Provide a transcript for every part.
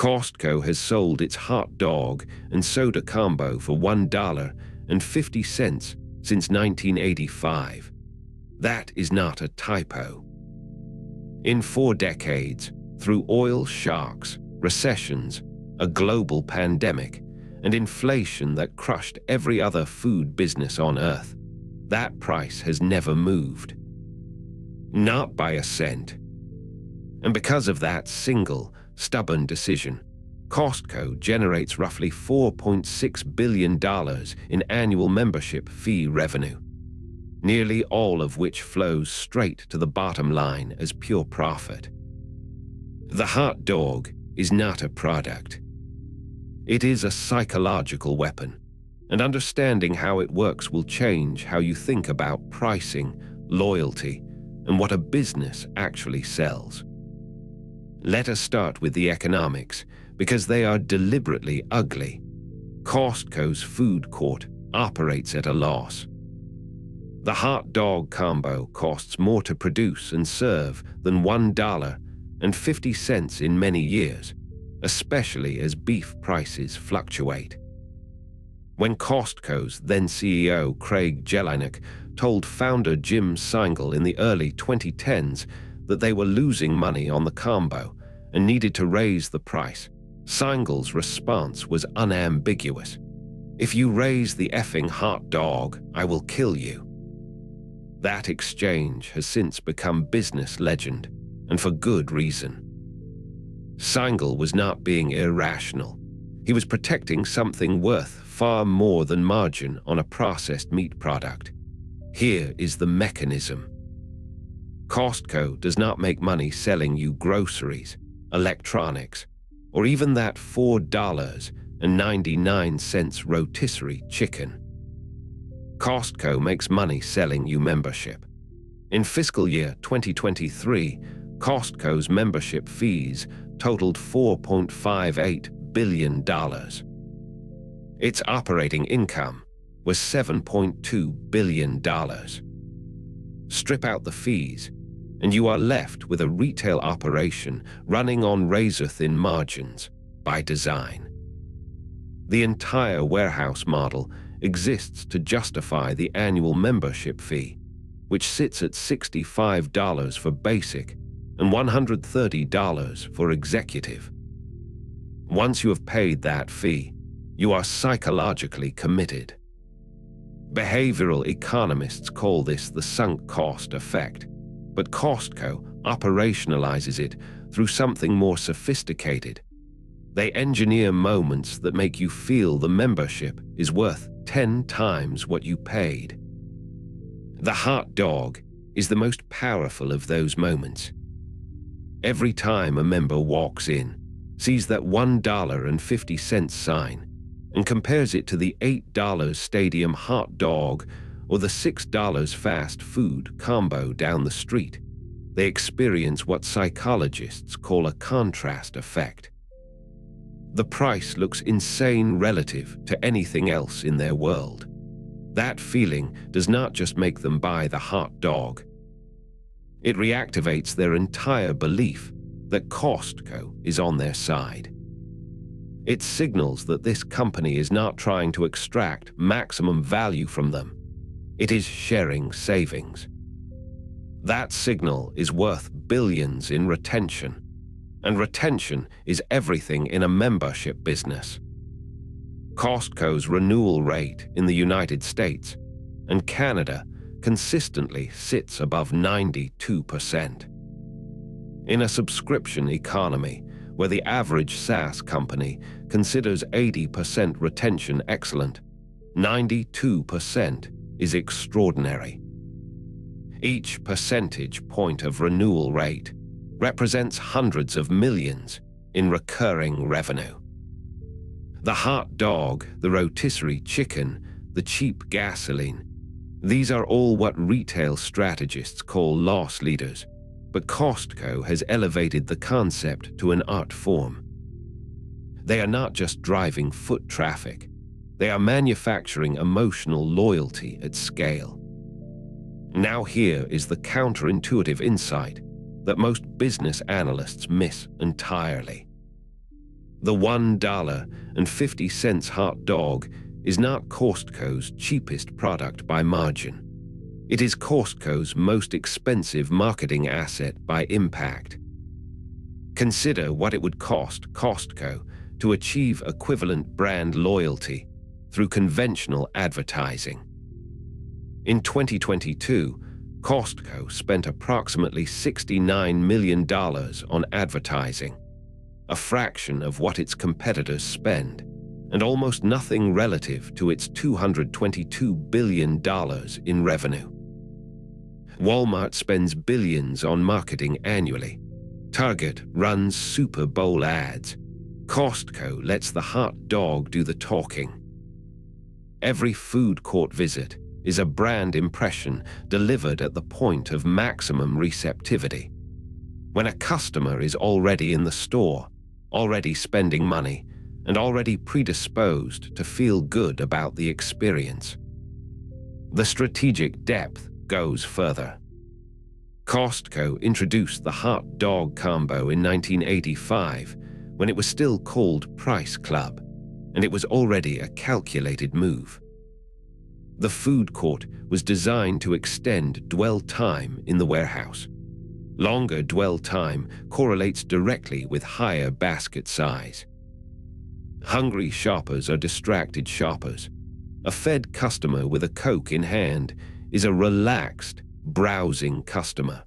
Costco has sold its hot dog and soda combo for $1.50 since 1985. That is not a typo. In 4 decades, through oil shocks, recessions, a global pandemic, and inflation that crushed every other food business on earth, that price has never moved. Not by a cent. And because of that single, stubborn decision, Costco generates roughly $4.6 billion in annual membership fee revenue, nearly all of which flows straight to the bottom line as pure profit. The hot dog is not a product. It is a psychological weapon, and understanding how it works will change how you think about pricing, loyalty, and what a business actually sells. Let us start with the economics, because they are deliberately ugly. Costco's food court operates at a loss. The hot dog combo costs more to produce and serve than $1.50 in many years, especially as beef prices fluctuate. When Costco's then CEO Craig Jelinek told founder Jim Singal in the early 2010s that they were losing money on the combo and needed to raise the price, Singal's response was unambiguous. "If you raise the effing hot dog, I will kill you." That exchange has since become business legend, and for good reason. Singal was not being irrational. He was protecting something worth far more than margin on a processed meat product. Here is the mechanism. Costco does not make money selling you groceries, electronics, or even that $4.99 rotisserie chicken. Costco makes money selling you membership. In fiscal year 2023, Costco's membership fees totaled $4.58 billion. Its operating income was $7.2 billion. Strip out the fees, and you are left with a retail operation running on razor-thin margins by design. The entire warehouse model exists to justify the annual membership fee, which sits at $65 for basic and $130 for executive. Once you have paid that fee, you are psychologically committed. Behavioral economists call this the sunk cost effect, but Costco operationalizes it through something more sophisticated. They engineer moments that make you feel the membership is worth 10 times what you paid. The hot dog is the most powerful of those moments. Every time a member walks in, sees that $1.50 sign, and compares it to the $8 stadium hot dog or the $6 fast food combo down the street, they experience what psychologists call a contrast effect. The price looks insane relative to anything else in their world. That feeling does not just make them buy the hot dog. It reactivates their entire belief that Costco is on their side. It signals that this company is not trying to extract maximum value from them. It is sharing savings. That signal is worth billions in retention, and retention is everything in a membership business. Costco's renewal rate in the United States and Canada consistently sits above 92%. In a subscription economy, where the average SaaS company considers 80% retention excellent, 92% is extraordinary. Each percentage point of renewal rate represents hundreds of millions in recurring revenue. The hot dog, the rotisserie chicken, the cheap gasoline, these are all what retail strategists call loss leaders, but Costco has elevated the concept to an art form. They are not just driving foot traffic, they are manufacturing emotional loyalty at scale. Now here is the counterintuitive insight that most business analysts miss entirely. The $1.50 hot dog is not Costco's cheapest product by margin. It is Costco's most expensive marketing asset by impact. Consider what it would cost Costco to achieve equivalent brand loyalty through conventional advertising. In 2022, Costco spent approximately $69 million on advertising, a fraction of what its competitors spend, and almost nothing relative to its $222 billion in revenue. Walmart spends billions on marketing annually. Target runs Super Bowl ads. Costco lets the hot dog do the talking. Every food court visit is a brand impression delivered at the point of maximum receptivity. When a customer is already in the store, already spending money, and already predisposed to feel good about the experience. The strategic depth goes further. Costco introduced the hot dog combo in 1985 when it was still called Price Club, and it was already a calculated move. The food court was designed to extend dwell time in the warehouse. Longer dwell time correlates directly with higher basket size. Hungry shoppers are distracted shoppers. A fed customer with a Coke in hand is a relaxed, browsing customer.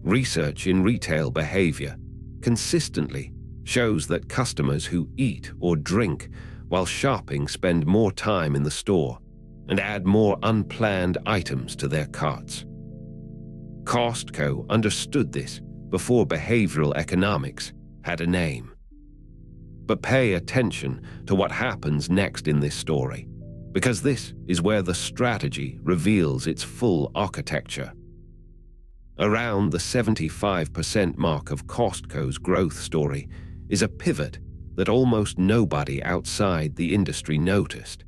Research in retail behavior consistently shows that customers who eat or drink while shopping spend more time in the store and add more unplanned items to their carts. Costco understood this before behavioral economics had a name. But pay attention to what happens next in this story, because this is where the strategy reveals its full architecture. Around the 75% mark of Costco's growth story is a pivot that almost nobody outside the industry noticed.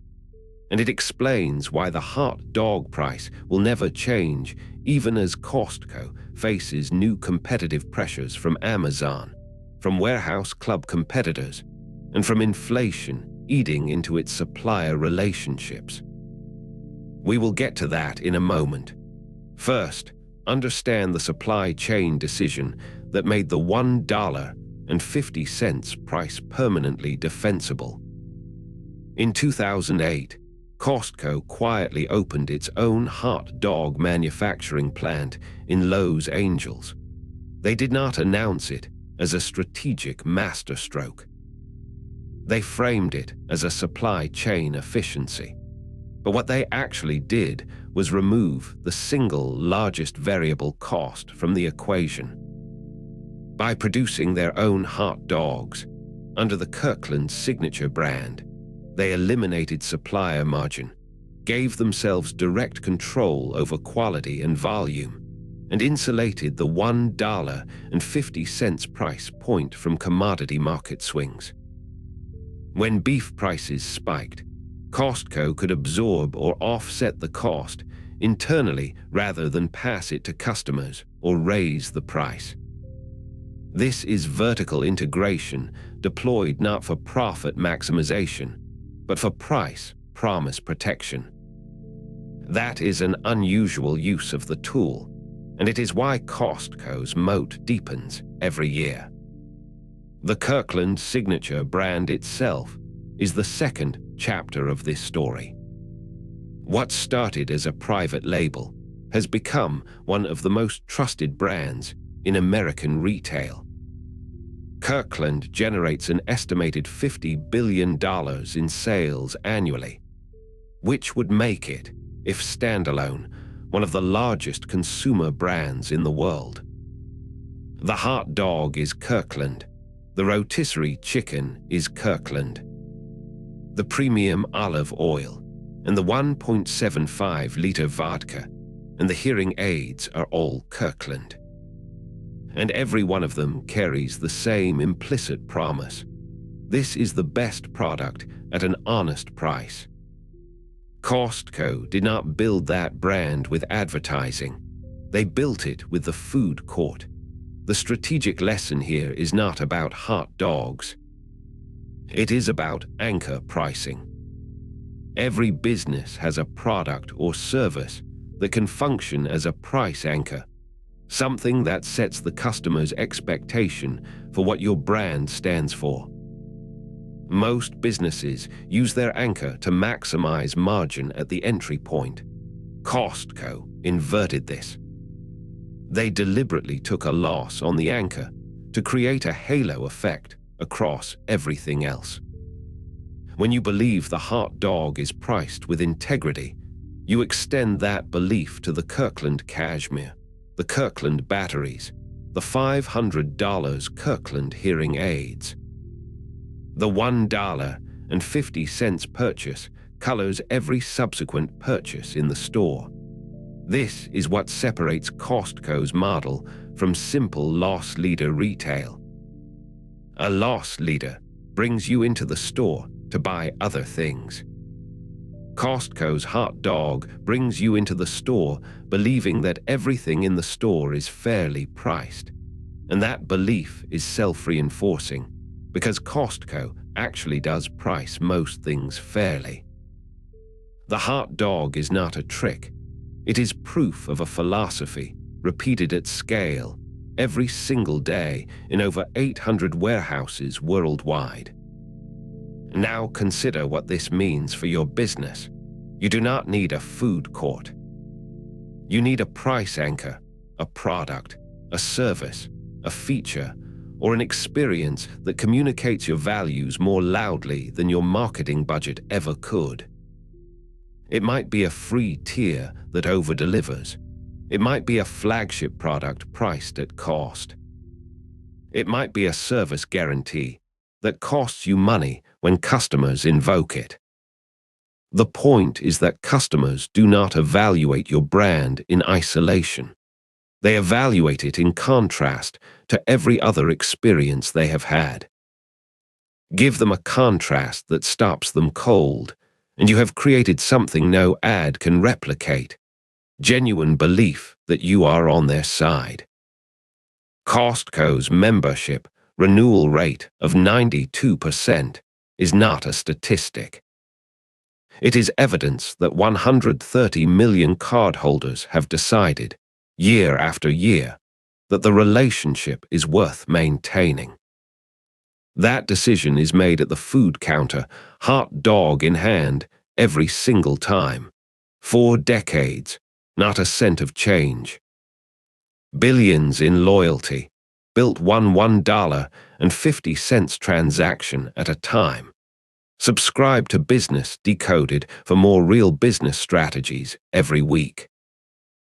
And it explains why the hot dog price will never change even as Costco faces new competitive pressures from Amazon, from warehouse club competitors, and from inflation eating into its supplier relationships. We will get to that in a moment. First, understand the supply chain decision that made the $1.50 price permanently defensible. In 2008, Costco quietly opened its own hot dog manufacturing plant in Los Angeles. They did not announce it as a strategic masterstroke. They framed it as a supply chain efficiency. But what they actually did was remove the single largest variable cost from the equation. By producing their own hot dogs under the Kirkland Signature brand, they eliminated supplier margin, gave themselves direct control over quality and volume, and insulated the $1.50 price point from commodity market swings. When beef prices spiked, Costco could absorb or offset the cost internally rather than pass it to customers or raise the price. This is vertical integration deployed not for profit maximization, but for price promise protection. That is an unusual use of the tool, and it is why Costco's moat deepens every year. The Kirkland Signature brand itself is the second chapter of this story. What started as a private label has become one of the most trusted brands in American retail. Kirkland generates an estimated $50 billion in sales annually, which would make it, if standalone, one of the largest consumer brands in the world. The hot dog is Kirkland. The rotisserie chicken is Kirkland. The premium olive oil and the 1.75-liter vodka and the hearing aids are all Kirkland. And every one of them carries the same implicit promise. This is the best product at an honest price. Costco did not build that brand with advertising. They built it with the food court. The strategic lesson here is not about hot dogs. It is about anchor pricing. Every business has a product or service that can function as a price anchor, something that sets the customer's expectation for what your brand stands for. Most businesses use their anchor to maximize margin at the entry point. Costco inverted this. They deliberately took a loss on the anchor to create a halo effect across everything else. When you believe the hot dog is priced with integrity, you extend that belief to the Kirkland cashmere, the Kirkland batteries, the $500 Kirkland hearing aids. The $1.50 purchase colors every subsequent purchase in the store. This is what separates Costco's model from simple loss leader retail. A loss leader brings you into the store to buy other things. Costco's hot dog brings you into the store believing that everything in the store is fairly priced. And that belief is self-reinforcing because Costco actually does price most things fairly. The hot dog is not a trick. It is proof of a philosophy repeated at scale every single day in over 800 warehouses worldwide. Now consider what this means for your business. You do not need a food court. You need a price anchor, a product, a service, a feature, or an experience that communicates your values more loudly than your marketing budget ever could. It might be a free tier that over-delivers. It might be a flagship product priced at cost. It might be a service guarantee that costs you money when customers invoke it. The point is that customers do not evaluate your brand in isolation. They evaluate it in contrast to every other experience they have had. Give them a contrast that stops them cold, and you have created something no ad can replicate: genuine belief that you are on their side. Costco's membership renewal rate of 92% is not a statistic. It is evidence that 130 million cardholders have decided, year after year, that the relationship is worth maintaining. That decision is made at the food counter, hot dog in hand, every single time. 4 decades, not a cent of change. Billions in loyalty, built one $1.50 transaction at a time. Subscribe to Business Decoded for more real business strategies every week.